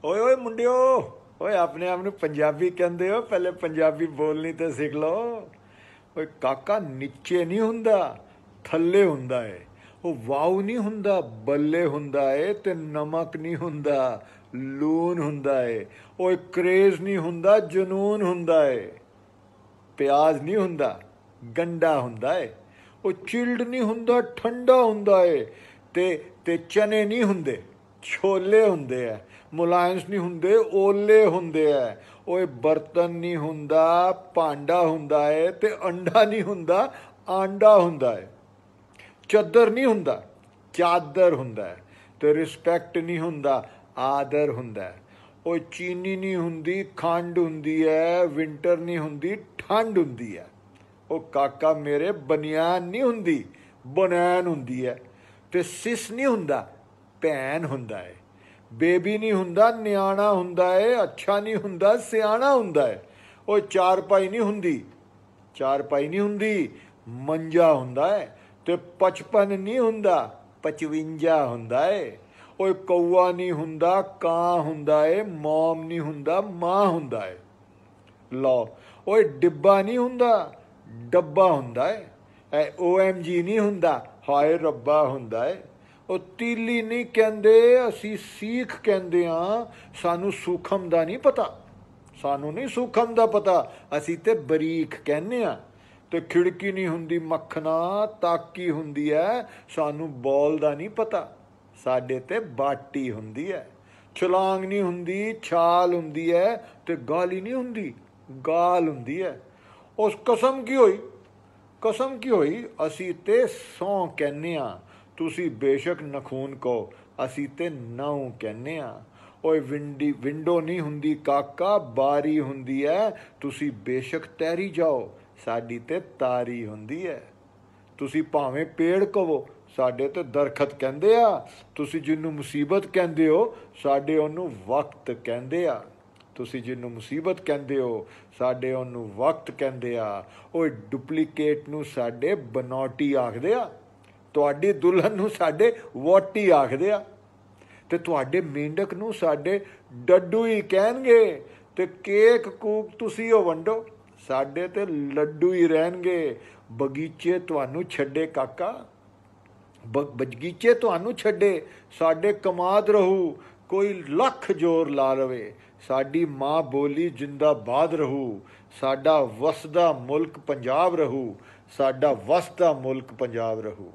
ਓਏ ਓਏ ਮੁੰਡਿਓ, ਓਏ ਆਪਣੇ ਆਪ ਨੂੰ ਪੰਜਾਬੀ ਕਹਿੰਦੇ ਹੋ, ਪਹਿਲੇ ਪੰਜਾਬੀ ਬੋਲਣੀ ਤੇ ਸਿੱਖ ਲਓ। ਓਏ ਕਾਕਾ, ਨੀਚੇ ਨਹੀਂ ਹੁੰਦਾ, ਥੱਲੇ ਹੁੰਦਾ ਏ। ਉਹ ਵਾਊ ਨਹੀਂ ਹੁੰਦਾ, ਬੱਲੇ ਹੁੰਦਾ ਏ। ਤੇ ਨਮਕ ਨਹੀਂ ਹੁੰਦਾ, ਲੂਣ ਹੁੰਦਾ ਏ। ਓਏ ਕਰੇਜ਼ ਨਹੀਂ ਹੁੰਦਾ, ਜਨੂਨ ਹੁੰਦਾ ਏ। ਪਿਆਜ਼ ਨਹੀਂ ਹੁੰਦਾ, ਗੰਡਾ ਹੁੰਦਾ ਏ। ਉਹ ਚਿਲਡ ਨਹੀਂ ਹੁੰਦਾ, ਠੰਡਾ ਹੁੰਦਾ ਏ। ਤੇ ਚਨੇ ਨਹੀਂ ਹੁੰਦੇ, ਛੋਲੇ ਹੁੰਦੇ ਆ। ਮੁਲਾਇਮਸ ਨਹੀਂ ਹੁੰਦੇ, ਓਲੇ ਹੁੰਦੇ ਆ। ਓਏ ਬਰਤਨ ਨਹੀਂ ਹੁੰਦਾ, ਭਾਂਡਾ ਹੁੰਦਾ ਏ। ਤੇ ਅੰਡਾ ਨਹੀਂ ਹੁੰਦਾ, ਆਂਡਾ ਹੁੰਦਾ ਏ। ਚੱਦਰ ਨਹੀਂ ਹੁੰਦਾ, ਚਾਦਰ ਹੁੰਦਾ ਹੈ। ਤੇ ਰਿਸਪੈਕਟ ਨਹੀਂ ਹੁੰਦਾ, ਆਦਰ ਹੁੰਦਾ ਹੈ। ਉਹ ਚੀਨੀ ਨਹੀਂ ਹੁੰਦੀ, ਖੰਡ ਹੁੰਦੀ ਹੈ। ਵਿੰਟਰ ਨਹੀਂ ਹੁੰਦੀ, ਠੰਡ ਹੁੰਦੀ ਹੈ। ਉਹ ਕਾਕਾ ਮੇਰੇ, ਬਨਿਆਨ ਨਹੀਂ ਹੁੰਦੀ, ਬਨੈਨ ਹੁੰਦੀ ਹੈ। ਤੇ ਸਿਸ ਨਹੀਂ ਹੁੰਦਾ, ਭੈਣ ਹੁੰਦਾ ਹੈ। ਬੇਬੀ ਨਹੀਂ ਹੁੰਦਾ, ਨਿਆਣਾ ਹੁੰਦਾ ਹੈ। ਅੱਛਾ ਨਹੀਂ ਹੁੰਦਾ, ਸਿਆਣਾ ਹੁੰਦਾ ਹੈ। ਉਹ ਚਾਰਪਾਈ ਨਹੀਂ ਹੁੰਦੀ, ਚਾਰਪਾਈ ਨਹੀਂ ਹੁੰਦੀ, ਮੰਜਾ ਹੁੰਦਾ ਹੈ। ਤੇ 55 ਨਹੀਂ ਹੁੰਦਾ, 55 ਹੁੰਦਾ ਏ। ਓਏ ਕੌਆ ਨਹੀਂ ਹੁੰਦਾ, ਕਾਂ ਹੁੰਦਾ ਏ। ਮੋਮ ਨਹੀਂ ਹੁੰਦਾ, ਮਾਂ ਹੁੰਦਾ ਏ। ਲਓ, ਓਏ ਡਿੱਬਾ ਨਹੀਂ ਹੁੰਦਾ, ਡੱਬਾ ਹੁੰਦਾ ਏ। OMG ਨਹੀਂ ਹੁੰਦਾ, ਹਾਏ ਰੱਬਾ ਹੁੰਦਾ ਏ। ਉਹ ਤੀਲੀ ਨਹੀਂ ਕਹਿੰਦੇ, ਅਸੀਂ ਸੀਖ ਕਹਿੰਦੇ ਹਾਂ। ਸਾਨੂੰ ਸੂਖਮ ਦਾ ਨਹੀਂ ਪਤਾ, ਸਾਨੂੰ ਨਹੀਂ ਸੂਖਮ ਦਾ ਪਤਾ, ਅਸੀਂ ਤੇ ਬਰੀਕ ਕਹਿੰਦੇ ਹਾਂ। ਤੇ ਖਿੜਕੀ ਨਹੀਂ ਹੁੰਦੀ ਮੱਖਣਾ, ਤਾਕੀ ਹੁੰਦੀ ਹੈ। ਸਾਨੂੰ ਬੋਲ ਦਾ ਨਹੀਂ ਪਤਾ, ਸਾਡੇ ਤੇ ਬਾਟੀ ਹੁੰਦੀ ਹੈ। ਛਲਾਂਗ ਨਹੀਂ ਹੁੰਦੀ, ਛਾਲ ਹੁੰਦੀ ਹੈ। ਤੇ ਗਾਲੀ ਨਹੀਂ ਹੁੰਦੀ, ਗਾਲ ਹੁੰਦੀ ਹੈ। ਉਸ ਕਸਮ ਕੀ ਹੋਈ, ਕਸਮ ਕੀ ਹੋਈ, ਅਸੀਂ ਤੇ ਸਹੁੰ ਕਹਿੰਦੇ ਹਾਂ। ਤੁਸੀਂ ਬੇਸ਼ੱਕ ਨਖੂਨ ਕਹੋ, ਅਸੀਂ ਤੇ ਨਾਉ ਕਹਿੰਦੇ ਹਾਂ। ਓਏ ਵਿੰਡੋ ਨਹੀਂ ਹੁੰਦੀ ਕਾਕਾ, ਬਾਰੀ ਹੁੰਦੀ ਹੈ। ਤੁਸੀਂ ਬੇਸ਼ੱਕ ਤੈਰੀ ਜਾਓ, ਸਾਡੀ ਤੇ ਤਾਰੀ ਹੁੰਦੀ ਹੈ। ਤੁਸੀਂ ਭਾਵੇਂ ਪੇੜ ਕਹੋ, ਸਾਡੇ ਤੇ ਦਰਖਤ ਕਹਿੰਦੇ ਆ। ਤੁਸੀਂ ਜਿਹਨੂੰ ਮੁਸੀਬਤ ਕਹਿੰਦੇ ਹੋ, ਸਾਡੇ ਉਹਨੂੰ ਵਕਤ ਕਹਿੰਦੇ ਆ। ਤੁਸੀਂ ਜਿਹਨੂੰ ਮੁਸੀਬਤ ਕਹਿੰਦੇ ਹੋ, ਸਾਡੇ ਉਹਨੂੰ ਵਕਤ ਕਹਿੰਦੇ ਆ। ਓਏ ਡੁਪਲੀਕੇਟ ਨੂੰ ਸਾਡੇ ਬਨੌਟੀ ਆਖਦੇ ਆ। ਤੁਹਾਡੀ ਦੁਲਹਨ ਨੂੰ ਸਾਡੇ ਵੋਟੀ ਆਖਦੇ ਆ। ਤੇ ਤੁਹਾਡੇ ਮੇਂਢਕ ਨੂੰ ਸਾਡੇ ਡੱਡੂ ਹੀ ਕਹਿਣਗੇ। ਤੇ ਕੇਕ ਕੂਕ ਤੁਸੀਂ ਉਹ ਵੰਡੋ, ਸਾਡੇ ਤੇ ਲੱਡੂ ਹੀ ਰਹਿਣਗੇ। ਬਗੀਚੇ ਤੁਹਾਨੂੰ ਛੱਡੇ ਕਾਕਾ, ਬਗੀਚੇ ਤੁਹਾਨੂੰ ਛੱਡੇ, ਸਾਡੇ ਕਮਾਦ ਰਹੂ। ਕੋਈ ਲੱਖ ਜ਼ੋਰ ਲਾ ਲਵੇ, ਸਾਡੀ ਮਾਂ ਬੋਲੀ ਜਿੰਦਾਬਾਦ ਰਹੂ। ਸਾਡਾ ਵਸਦਾ ਮੁਲਕ ਪੰਜਾਬ ਰਹੂ, ਸਾਡਾ ਵਸਦਾ ਮੁਲਕ ਪੰਜਾਬ ਰਹੂ।